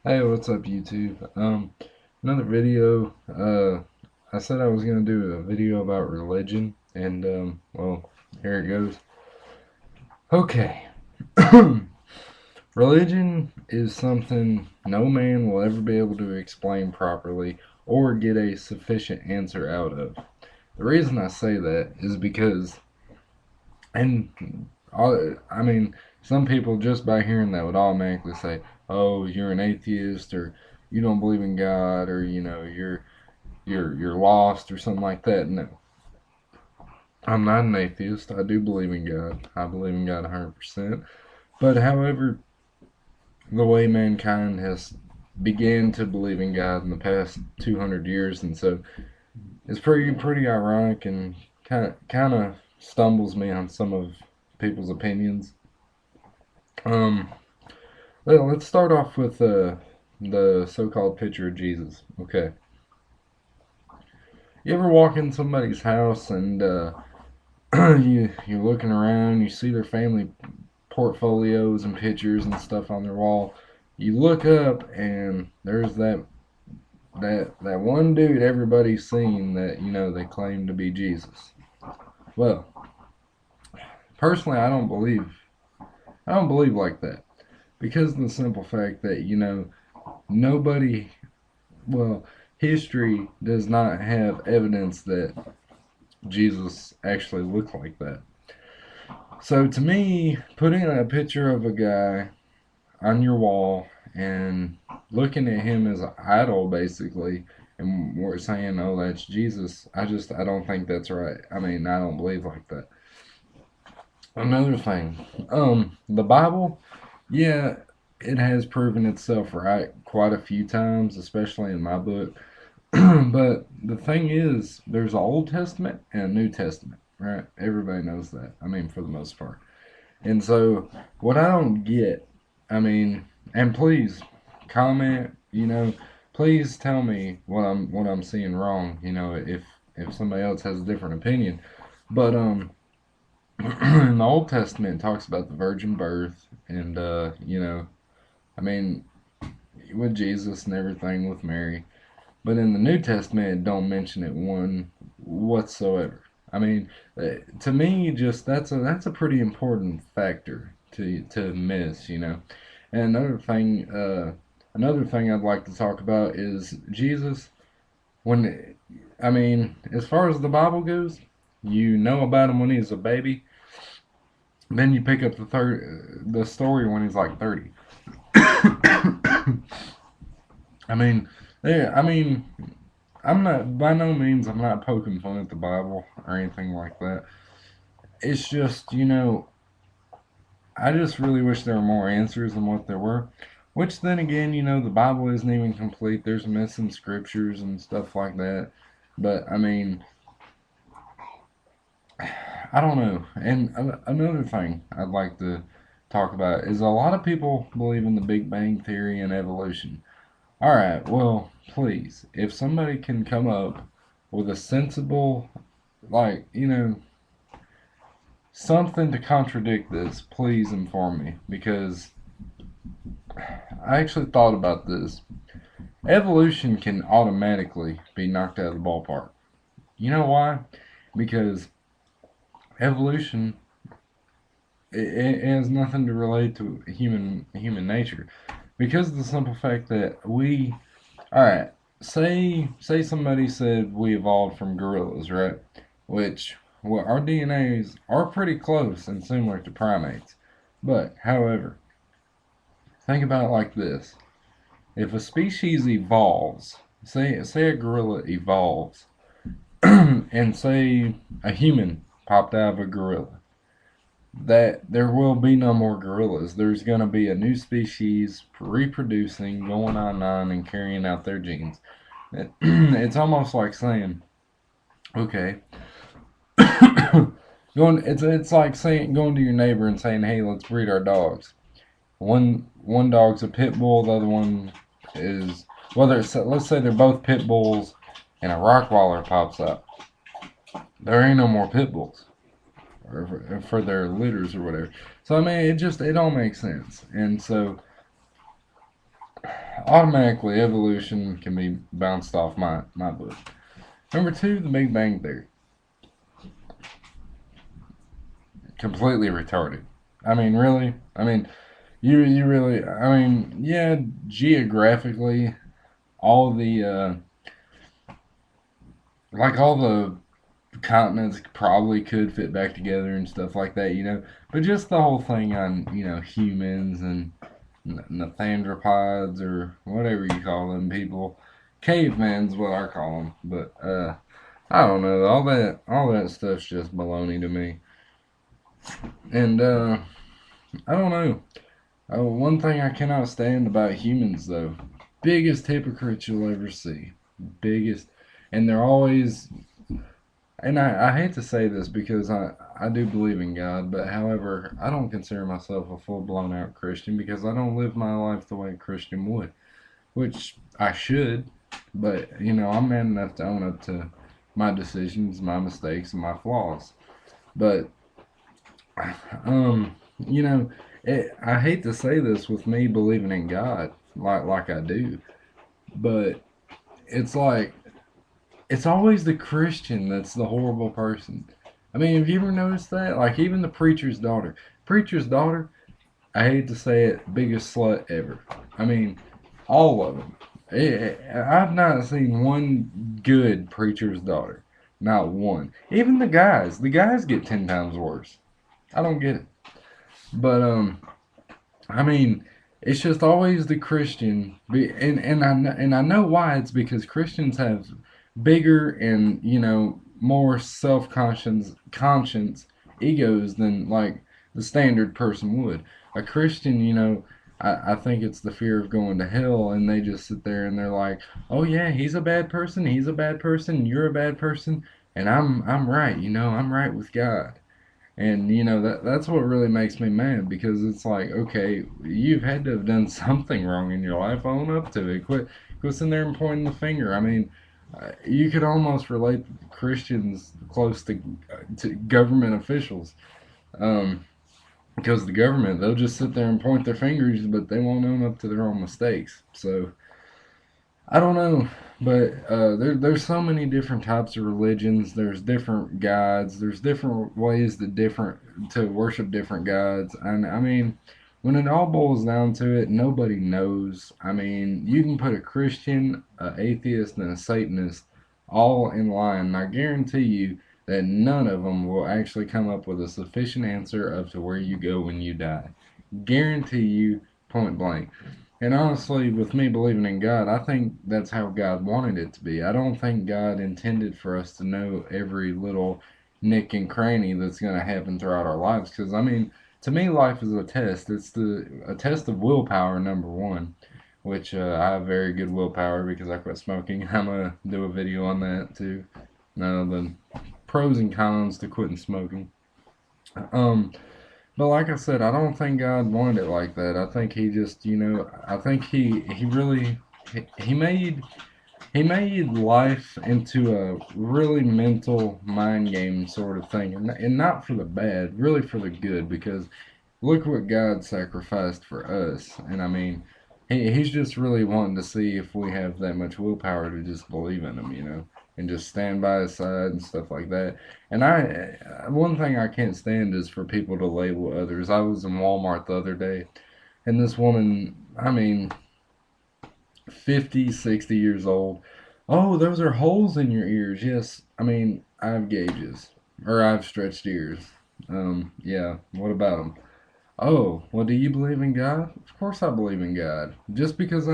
Hey, what's up, YouTube? Another video. I said I was gonna do a video about religion, and well, here it goes. Okay. Religion is something no man will ever be able to explain properly or get a sufficient answer out of. The reason I say that is because, and I mean, some people just by hearing that would automatically say, "Oh, you're an atheist," or "You don't believe in God," or you're lost or something like that. No, I'm not an atheist. I do believe in God. I believe in God 100%. But however, the way mankind has began to believe in God in the past 200 years, and so it's pretty ironic and kind of stumbles me on some of people's opinions. Um, well, let's start off with the so-called picture of Jesus. Okay, you ever walk in somebody's house and you're looking around, you see their family portfolios and pictures and stuff on their wall. You look up and there's that one dude everybody's seen that they claim to be Jesus. Well, personally, I don't believe like that because of the simple fact that nobody, well, history does not have evidence that Jesus actually looked like that. So to me, putting a picture of a guy on your wall and looking at him as an idol basically and we're saying, oh, that's Jesus, I don't think that's right. I mean, I don't believe like that. Another thing, the Bible, yeah, it has proven itself right quite a few times, especially in my book. But the thing is, there's an Old Testament and a New Testament, right? Everybody knows that. I mean, for the most part. And so, what I don't get, I mean, and please comment, please tell me what I'm seeing wrong, if somebody else has a different opinion. But in the Old Testament it talks about the virgin birth and I mean, with Jesus and everything with Mary. But in the New Testament it don't mention it one whatsoever. I mean, to me, just that's a pretty important factor to miss, And another thing I'd like to talk about is Jesus. When I mean, as far as the Bible goes, you know about him when he's a baby. Then you pick up the story when he's like 30. I mean, yeah, I mean, I'm not by no means I'm not poking fun at the Bible or anything like that. It's just I just really wish there were more answers than what there were. Which then again, the Bible isn't even complete. There's missing scriptures and stuff like that. But I mean, I don't know. And another thing I'd like to talk about is a lot of people believe in the Big Bang Theory and evolution. All right, well, please, if somebody can come up with a sensible, like, something to contradict this, please inform me because I actually thought about this. Evolution can automatically be knocked out of the ballpark. You know why? Because evolution it has nothing to relate to human nature because of the simple fact that all right, say somebody said we evolved from gorillas, right? Which, well, our DNAs are pretty close and similar to primates. But however, think about it like this: if a species evolves, say a gorilla evolves and say a human popped out of a gorilla, that there will be no more gorillas. There's going to be a new species reproducing, going on and carrying out their genes. It's almost like saying, okay, it's like saying going to your neighbor and saying, hey, let's breed our dogs. One dog's a pit bull, the other one is let's say they're both pit bulls, and a Rottweiler pops up. There ain't no more pit bulls or for their litters or whatever. So I mean, it all makes sense. And so automatically evolution can be bounced off my book. Number two, the Big Bang Theory. Completely retarded. I mean, really? I mean, you really, I mean, yeah, geographically, all the, like all the continents probably could fit back together and stuff like that, but just the whole thing on, humans and Nethanthropods or whatever you call them people. Caveman's what I call them, but, I don't know, all that stuff's just baloney to me. And, I don't know. One thing I cannot stand about humans, though, biggest hypocrites you'll ever see. Biggest. And they're always, and I hate to say this because I do believe in God, but however, I don't consider myself a full blown out Christian because I don't live my life the way a Christian would, which I should, but, I'm man enough to own up to my decisions, my mistakes, and my flaws. But um, you know, I hate to say this with me believing in God like I do, but it's like it's always the Christian that's the horrible person. I mean, have you ever noticed that? Like even the preacher's daughter. Preacher's daughter, I hate to say it, biggest slut ever. I mean, all of them. I've not seen one good preacher's daughter. Not one. Even the guys get 10 times worse. I don't get it. But I mean, it's just always the Christian, and I know why. It's because Christians have bigger and more self conscience egos than like the standard person would. A Christian, I think it's the fear of going to hell, and they just sit there and they're like, "Oh yeah, he's a bad person. He's a bad person. You're a bad person, and I'm right. I'm right with God." And that's what really makes me mad because it's like, okay, you've had to have done something wrong in your life. Own up to it. Quit sitting there and pointing the finger. I mean, you could almost relate Christians close to government officials, um, because the government they'll just sit there and point their fingers, but they won't own up to their own mistakes. So I don't know, but there's so many different types of religions. There's different gods. There's different ways to worship different gods. And I mean, when it all boils down to it, nobody knows. I mean, you can put a Christian, an atheist, and a Satanist all in line, and I guarantee you that none of them will actually come up with a sufficient answer up to where you go when you die. Guarantee you, point blank. And honestly, with me believing in God, I think that's how God wanted it to be. I don't think God intended for us to know every little nick and cranny that's going to happen throughout our lives. Because, I mean, to me, life is a test. It's a test of willpower, number one, which I have very good willpower because I quit smoking. I'm going to do a video on that too. The pros and cons to quitting smoking. Um, but like I said, I don't think God wanted it like that. I think He just, I think He really He made life into a really mental mind game sort of thing, and not for the bad, really for the good. Because look what God sacrificed for us, and I mean, He's just really wanting to see if we have that much willpower to just believe in Him, and just stand by His side and stuff like that. And one thing I can't stand is for people to label others. I was in Walmart the other day, and this woman, I mean, 50, 60 years old. Oh, those are holes in your ears. Yes, I mean, I have gauges, or I have stretched ears. Yeah, what about them? Oh, well, do you believe in God? Of course I believe in God. Just because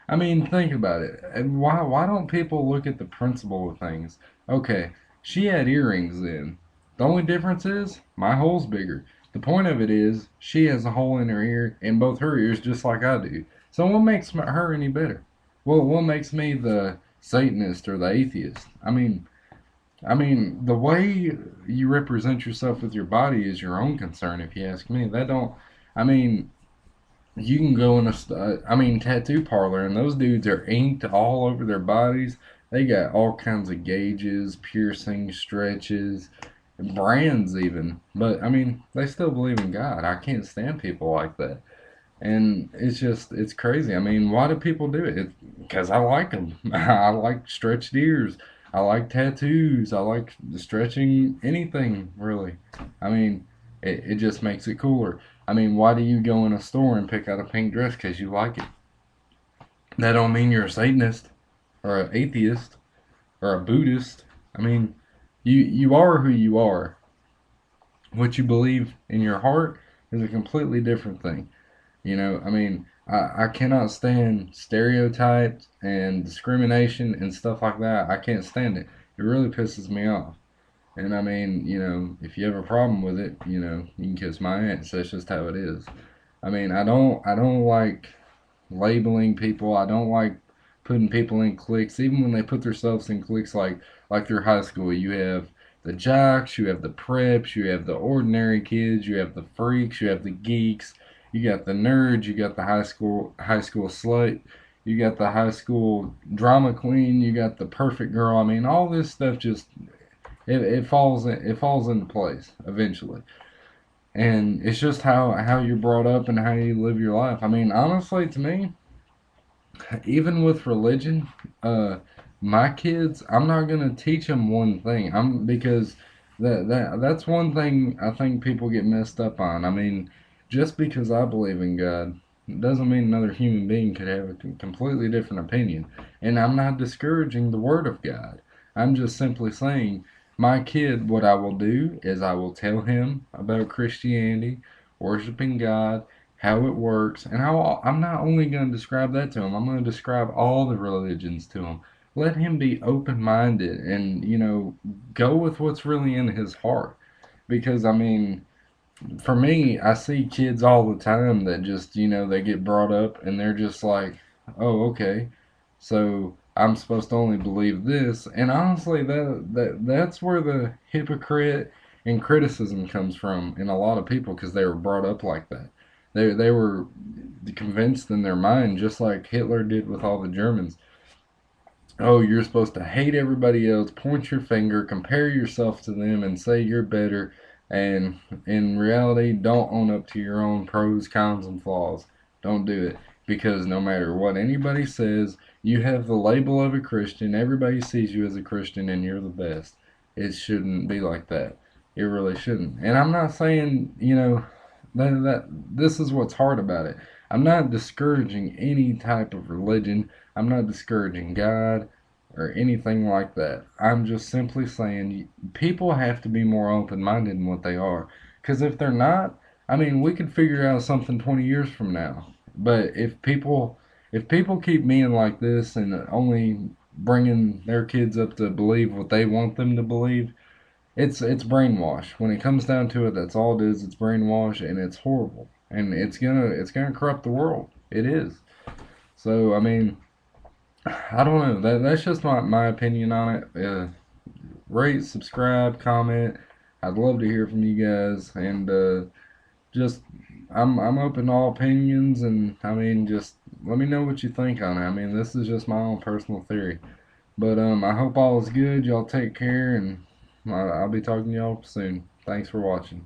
I mean, think about it. And why don't people look at the principle of things? Okay, she had earrings then. The only difference is my hole's bigger. The point of it is she has a hole in her ear, in both her ears, just like I do. So what makes her any better? Well, what makes me the Satanist or the atheist? I mean, the way you represent yourself with your body is your own concern, if you ask me. That don't. I mean, you can go in tattoo parlor, and those dudes are inked all over their bodies. They got all kinds of gauges, piercings, stretches, brands even. But I mean, they still believe in God. I can't stand people like that. And it's crazy. I mean, why do people do it? Because I like them. I like stretched ears. I like tattoos. I like stretching anything, really. I mean, it just makes it cooler. I mean, why do you go in a store and pick out a pink dress because you like it? That don't mean you're a Satanist or an atheist or a Buddhist. I mean, you are who you are. What you believe in your heart is a completely different thing. I mean, I cannot stand stereotypes and discrimination and stuff like that. I can't stand it. It really pisses me off. And I mean, if you have a problem with it, you can kiss my ass. That's just how it is. I mean, I don't like labeling people. I don't like putting people in cliques, even when they put themselves in cliques like through high school. You have the jocks, you have the preps, you have the ordinary kids, you have the freaks, you have the geeks, you got the nerds, you got the high school slut, you got the high school drama queen, you got the perfect girl. I mean, all this stuff just it falls into place eventually. And it's just how you're brought up and how you live your life. I mean, honestly, to me, even with religion, uh, my kids, I'm not gonna teach them one thing. Because that's one thing I think people get messed up on. I mean, just because I believe in God doesn't mean another human being could have a completely different opinion. And I'm not discouraging the Word of God. I'm just simply saying, my kid, what I will do is I will tell him about Christianity, worshiping God, how it works, and I'm not only going to describe that to him, I'm going to describe all the religions to him. Let him be open minded and, go with what's really in his heart. Because, I mean, for me, I see kids all the time that just, they get brought up and they're just like, oh, okay, so I'm supposed to only believe this. And honestly, that's where the hypocrite and criticism comes from in a lot of people because they were brought up like that. They were convinced in their mind, just like Hitler did with all the Germans. Oh, you're supposed to hate everybody else, point your finger, compare yourself to them, and say you're better. And in reality, don't own up to your own pros, cons, and flaws. Don't do it. Because no matter what anybody says, you have the label of a Christian. Everybody sees you as a Christian, and you're the best. It shouldn't be like that. It really shouldn't. And I'm not saying, that this is what's hard about it. I'm not discouraging any type of religion. I'm not discouraging God or anything like that. I'm just simply saying people have to be more open minded than what they are. Because if they're not, I mean, we could figure out something 20 years from now. But if people keep being like this and only bringing their kids up to believe what they want them to believe, it's brainwash. When it comes down to it, that's all it is. It's brainwash, and it's horrible, and it's gonna corrupt the world. It is. So I mean, I don't know. That's just my opinion on it. Rate, subscribe, comment. I'd love to hear from you guys, and just I'm open to all opinions, and I mean, just let me know what you think on it. I mean, this is just my own personal theory. But I hope all is good. Y'all take care, and I'll be talking to y'all soon. Thanks for watching.